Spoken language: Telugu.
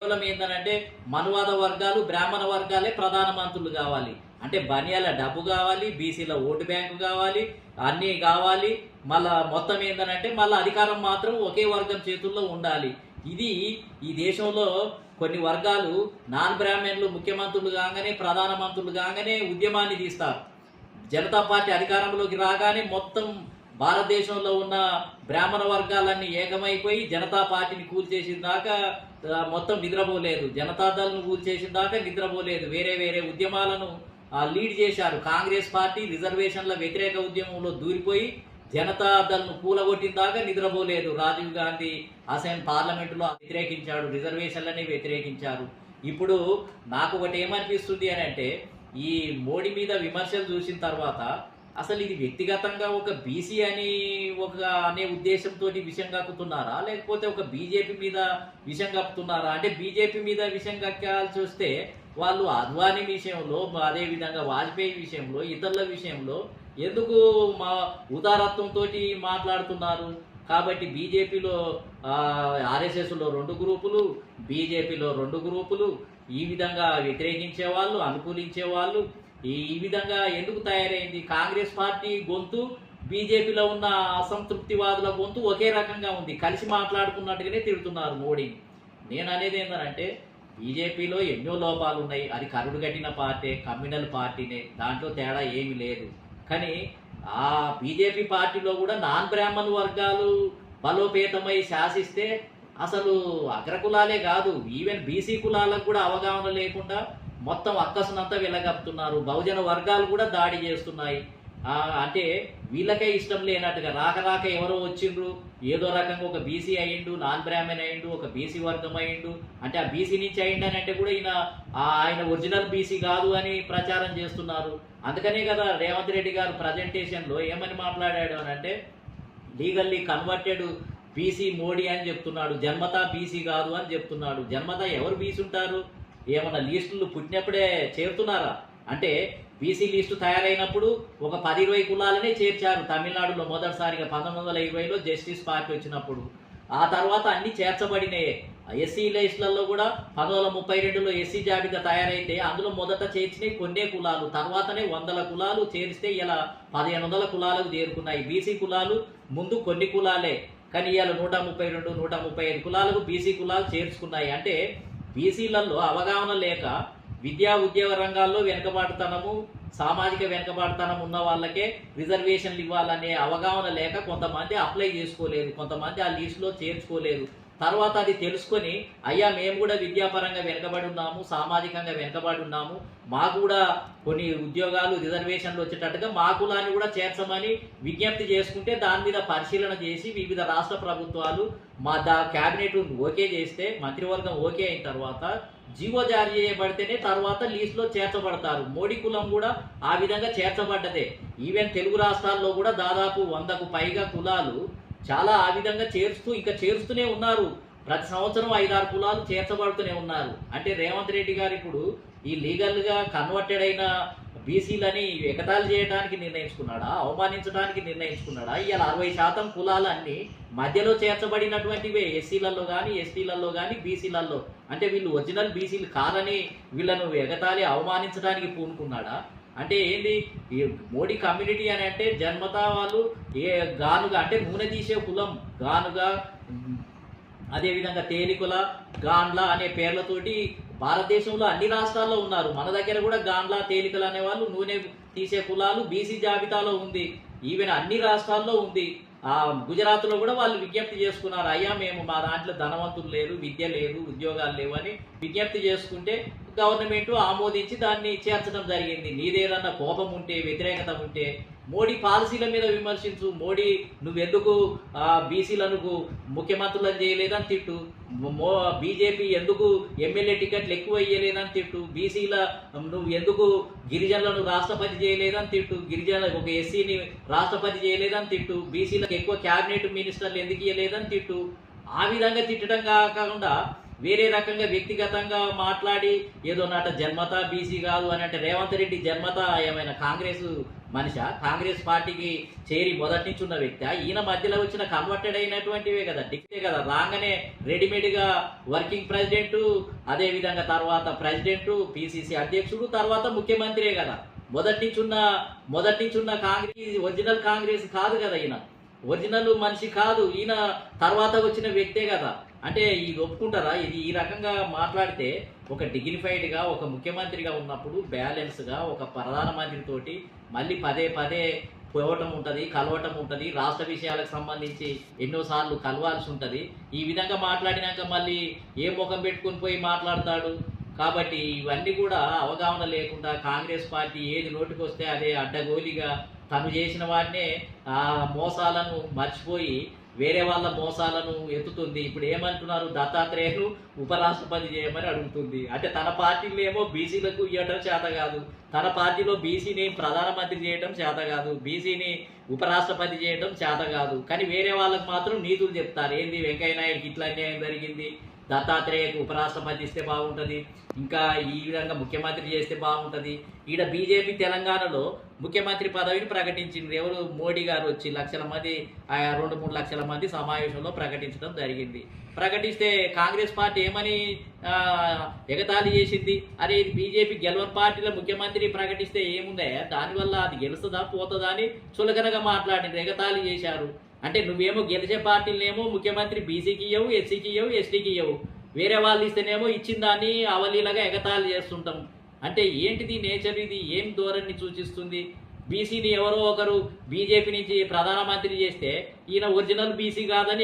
కేవలం ఏంటంటే మనువాద వర్గాలు బ్రాహ్మణ వర్గాలే ప్రధానమంత్రులు కావాలి. అంటే బనియాల డబ్బు కావాలి, బీసీల ఓటు బ్యాంకు కావాలి, అన్నీ కావాలి. మళ్ళా మొత్తం ఏంటంటే మళ్ళీ అధికారం మాత్రం ఒకే వర్గం చేతుల్లో ఉండాలి. ఇది ఈ దేశంలో కొన్ని వర్గాలు నాన్ బ్రాహ్మణులు ముఖ్యమంత్రులు కాగానే ప్రధానమంత్రులు కాగానే ఉద్యమాన్ని తీస్తారు. జనతా పార్టీ అధికారంలోకి రాగానే మొత్తం భారతదేశంలో ఉన్న బ్రాహ్మణ వర్గాలన్నీ ఏకమైపోయి జనతా పార్టీని కూల్చేసిన దాకా మొత్తం నిద్రపోలేదు. జనతాదళ్ను కూల్చేసిన దాకా నిద్రపోలేదు. వేరే వేరే ఉద్యమాలను లీడ్ చేశారు. కాంగ్రెస్ పార్టీ రిజర్వేషన్ల వ్యతిరేక ఉద్యమంలో దూరిపోయి జనతాదళ్ను కూలగొట్టిన దాకా నిద్రపోలేదు. రాజీవ్ గాంధీ పార్లమెంటులో వ్యతిరేకించాడు, రిజర్వేషన్లని వ్యతిరేకించారు. ఇప్పుడు నాకు ఒకటి ఏమనిపిస్తుంది అని అంటే, ఈ మోడీ మీద విమర్శలు చూసిన తర్వాత అసలు ఇది వ్యక్తిగతంగా ఒక బీసీ అని అనే ఉద్దేశంతో విషయం కక్కుతున్నారా, లేకపోతే ఒక బీజేపీ మీద విషయం కప్పుతున్నారా? అంటే బీజేపీ మీద విషయం కక్కాల్సి వస్తే వాళ్ళు అద్వానీ విషయంలో, అదేవిధంగా వాజ్పేయి విషయంలో, ఇతరుల విషయంలో ఎందుకు మా ఉదారత్వంతో మాట్లాడుతున్నారు? కాబట్టి బీజేపీలో ఆర్ఎస్ఎస్లో 2 గ్రూపులు, బీజేపీలో 2 గ్రూపులు, ఈ విధంగా వ్యతిరేకించే వాళ్ళు, అనుకూలించే వాళ్ళు, ఈ విధంగా ఎందుకు తయారైంది? కాంగ్రెస్ పార్టీ గొంతు బీజేపీలో ఉన్న అసంతృప్తివాదుల గొంతు ఒకే రకంగా ఉంది. కలిసి మాట్లాడుకున్నట్టుగానే తిడుతున్నారు మోడీని. నేను అనేది ఏంటంటే, బీజేపీలో ఎన్నో లోపాలు ఉన్నాయి. అది కరుడు కట్టిన పార్టీ, కమ్యూనల్ పార్టీనే, దాంట్లో తేడా ఏమీ లేదు. కానీ ఆ బీజేపీ పార్టీలో కూడా నాన్ బ్రాహ్మణ్ వర్గాలు బలోపేతమై శాసిస్తే అసలు అగ్రకులాలే కాదు, ఈవెన్ బీసీ కులాలకు కూడా అవగాహన లేకుండా మొత్తం అక్కసునంతా వెళ్ళగప్పుతున్నారు. బహుజన వర్గాలు కూడా దాడి చేస్తున్నాయి. అంటే వీళ్ళకే ఇష్టం లేనట్టుగా రాక ఎవరో వచ్చిండ్రు, ఏదో రకంగా ఒక బీసీ అయ్యిండు, నాన్ బ్రాహ్మణ్ అయ్యిండు, ఒక బీసీ వర్గం అయ్యిండు. అంటే ఆ బీసీ నుంచి అయ్యిండు అని అంటే కూడా ఆయన ఒరిజినల్ బీసీ కాదు అని ప్రచారం చేస్తున్నారు. అందుకనే కదా రేవంత్ రెడ్డి గారు ప్రజెంటేషన్లో ఏమని మాట్లాడాడు అని అంటే, లీగల్లీ కన్వర్టెడ్ బీసీ మోడీ అని చెప్తున్నాడు, జన్మతా బీసీ కాదు అని చెప్తున్నాడు. జన్మతా ఎవరు బీసీ ఉంటారు? ఏమన్నా లిస్టులు పుట్టినప్పుడే చేరుతున్నారా? అంటే బీసీ లిస్టు తయారైనప్పుడు ఒక 10-20 కులాలనే చేర్చారు. తమిళనాడులో మొదటిసారిగా 1920లో జస్టిస్ పార్టీ వచ్చినప్పుడు. ఆ తర్వాత అన్ని చేర్చబడినాయి. ఎస్సీ లిస్టులలో కూడా 1932లో ఎస్సీ జాబితా తయారైతే అందులో మొదట చేర్చినవి కొన్నే కులాలు, తర్వాతనే 100 కులాలు చేరిస్తే ఇలా 1500 కులాలకు చేరుకున్నాయి. బీసీ కులాలు ముందు కొన్ని కులాలే, కానీ ఇవాళ 132, 135 కులాలకు బీసీ కులాలు చేర్చుకున్నాయి. అంటే బీసీలలో అవగాహన లేక విద్యా ఉద్యోగ రంగాల్లో వెనుకబాటుతనము, సామాజిక వెనుకబాటుతనం ఉన్న వాళ్ళకే రిజర్వేషన్లు ఇవ్వాలనే అవగాహన లేక కొంతమంది అప్లై చేసుకోలేదు, కొంతమంది ఆ లిస్టులో చేర్చుకోలేదు. తర్వాత అది తెలుసుకొని, అయ్యా మేము కూడా విద్యాపరంగా వెనుకబడి ఉన్నాము, సామాజికంగా వెనుకబడి ఉన్నాము, మాకు కూడా కొన్ని ఉద్యోగాలు రిజర్వేషన్లు వచ్చేటట్టుగా మా కులాన్ని కూడా చేర్చమని విజ్ఞప్తి చేసుకుంటే దాని మీద పరిశీలన చేసి వివిధ రాష్ట్ర ప్రభుత్వాలు క్యాబినెట్ ఓకే చేస్తే, మంత్రివర్గం ఓకే అయిన తర్వాత జీవో జారీ చేయబడితేనే తర్వాత లిస్టులో చేర్చబడతారు. మోడీ కులం కూడా ఆ విధంగా చేర్చబడ్డదే. ఈవెన్ తెలుగు రాష్ట్రాల్లో కూడా దాదాపు 100కు పైగా కులాలు చాలా ఆ విధంగా ఇంకా చేరుస్తూనే ఉన్నారు. ప్రతి సంవత్సరం 5-6 కులాలు చేర్చబడుతూనే ఉన్నారు. అంటే రేవంత్ రెడ్డి గారు ఇప్పుడు ఈ లీగల్గా కన్వర్టెడ్ అయిన బీసీలని ఎగతాళి చేయడానికి నిర్ణయించుకున్నాడా, అవమానించడానికి నిర్ణయించుకున్నాడా? ఇవాళ 60% కులాలన్నీ మధ్యలో చేర్చబడినటువంటివే, ఎస్సీలలో కానీ, ఎస్టీలలో కానీ, బీసీలలో. అంటే వీళ్ళు ఒరిజినల్ బీసీలు కాదని వీళ్ళను ఎగతాళి అవమానించడానికి పూనుకున్నాడా? అంటే ఏంది ఈ మోడీ కమ్యూనిటీ అని అంటే జన్మతా వాళ్ళు గానుగా అంటే నూనె తీసే కులం గానుగా, అదేవిధంగా తేలికుల, గాండ్ల అనే పేర్లతోటి భారతదేశంలో అన్ని రాష్ట్రాల్లో ఉన్నారు. మన దగ్గర కూడా గాండ్ల, తేలికలు అనే వాళ్ళు నూనె తీసే కులాలు బీసీ జాబితాలో ఉంది. ఈవెన్ అన్ని రాష్ట్రాల్లో ఉంది. గుజరాత్లో కూడా వాళ్ళు విజ్ఞప్తి చేసుకున్నారు, అయ్యా మేము మా దాంట్లో ధనవంతులు లేరు, విద్య లేదు, ఉద్యోగాలు లేవు అని విజ్ఞప్తి చేసుకుంటే గవర్నమెంట్ ఆమోదించి దాన్ని చేర్చడం జరిగింది. నీదేదన్నా కోపం ఉంటే, వ్యతిరేకత ఉంటే మోడీ పాలసీల మీద విమర్శించు. మోడీ నువ్వెందుకు బీసీలకు ముఖ్యమంత్రులను చేయలేదని తిట్టు, బీజేపీ ఎందుకు ఎమ్మెల్యే టికెట్లు ఎక్కువ ఇయ్యలేదని తిట్టు, బీసీల నువ్వు ఎందుకు గిరిజనులను రాష్ట్రపతి చేయలేదని తిట్టు, ఒక ఎస్సీని రాష్ట్రపతి చేయలేదని తిట్టు, బీసీలకు ఎక్కువ క్యాబినెట్ మినిస్టర్లు ఎందుకు ఇయ్యలేదని తిట్టు. ఆ విధంగా తిట్టడం కాకుండా వేరే రకంగా వ్యక్తిగతంగా మాట్లాడి ఏదో నాట జన్మతా బీసీ కాదు అని అంటే రేవంత్ రెడ్డి జన్మత ఏమైనా కాంగ్రెస్ మనిష కాంగ్రెస్ పార్టీకి చేరి మొదటి నుంచి ఉన్న వ్యక్తి ఈయన మధ్యలో వచ్చిన కన్వర్టెడ్ అయినటువంటివే కదా డిక్టే కదా రాగానే రెడీమేడ్గా వర్కింగ్ ప్రెసిడెంట్ అదే విధంగా తర్వాత ప్రెసిడెంట్ పిసిసి అధ్యక్షుడు తర్వాత ముఖ్యమంత్రే కదా మొదటి నుంచి ఉన్న కాంగ్రెస్ ఒరిజినల్ కాంగ్రెస్ కాదు కదా ఈయన ఒరిజినల్ మనిషి కాదు ఈయన తర్వాత వచ్చిన వ్యక్తే కదా అంటే ఇది ఒప్పుకుంటారా ఇది ఈ రకంగా మాట్లాడితే ఒక డిగ్నిఫైడ్గా ఒక ముఖ్యమంత్రిగా ఉన్నప్పుడు బ్యాలెన్స్గా ఒక ప్రధానమంత్రి తోటి మళ్ళీ పదే పదే పోవటం ఉంటుంది కలవటం ఉంటుంది రాష్ట్ర విషయాలకు సంబంధించి ఎన్నోసార్లు కలవాల్సి ఉంటుంది ఈ విధంగా మాట్లాడినాక మళ్ళీ ఏ ముఖం పెట్టుకొని పోయి మాట్లాడతాడు కాబట్టి ఇవన్నీ కూడా అవగాహన లేకుండా కాంగ్రెస్ పార్టీ ఏది నోటికి వస్తే అదే అడ్డగోలిగా తను చేసిన వాడినే ఆ మోసాలను మర్చిపోయి వేరే వాళ్ళ మోసాలను ఎత్తుతుంది ఇప్పుడు ఏమంటున్నారు దత్తాత్రేయులు ఉపరాష్ట్రపతి చేయమని అడుగుతుంది అంటే తన పార్టీలో ఏమో బీసీలకు ఇవ్వడం చేత కాదు తన పార్టీలో బీసీని ప్రధానమంత్రి చేయడం చేత కాదు బీసీని ఉపరాష్ట్రపతి చేయడం చేత కాదు కానీ వేరే వాళ్ళకి మాత్రం నీతులు చెప్తారు ఏంది వెంకయ్య నాయుడుకి ఇట్లా అన్యాయం జరిగింది దత్తాత్రేయకు ఉపరాష్ట్రపతి ఇస్తే బాగుంటుంది ఇంకా ఈ విధంగా ముఖ్యమంత్రి చేస్తే బాగుంటుంది ఈడ బీజేపీ తెలంగాణలో ముఖ్యమంత్రి పదవిని ప్రకటించింది ఎవరు మోడీ గారు వచ్చి లక్షల మంది 2-3 లక్షల మంది సమావేశంలో ప్రకటించడం జరిగింది ప్రకటిస్తే కాంగ్రెస్ పార్టీ ఏమని ఎగతాళి చేసింది అరే ఇది బీజేపీ గెలవని పార్టీలో ముఖ్యమంత్రి ప్రకటిస్తే ఏముందా దానివల్ల అది గెలుస్తుందా పోతుందా అని చులకనగా మాట్లాడింది ఎగతాళి చేశారు అంటే నువ్వేమో గెలిచే పార్టీలనేమో ముఖ్యమంత్రి బీసీకి ఇవ్వవు ఎస్సీకి ఇవ్వవు ఎస్టీకి ఇవ్వవు వేరే వాళ్ళు ఇస్తేనేమో ఇచ్చిన దాన్ని అవలీలగా ఎగతాళి చేస్తుంటాం అంటే ఏంటిది నేచర్ ఇది ఏం ధోరణి సూచిస్తుంది బీసీని ఎవరో ఒకరు బీజేపీ నుంచి ప్రధానమంత్రి చేస్తే ఈయన ఒరిజినల్ బీసీ కాదని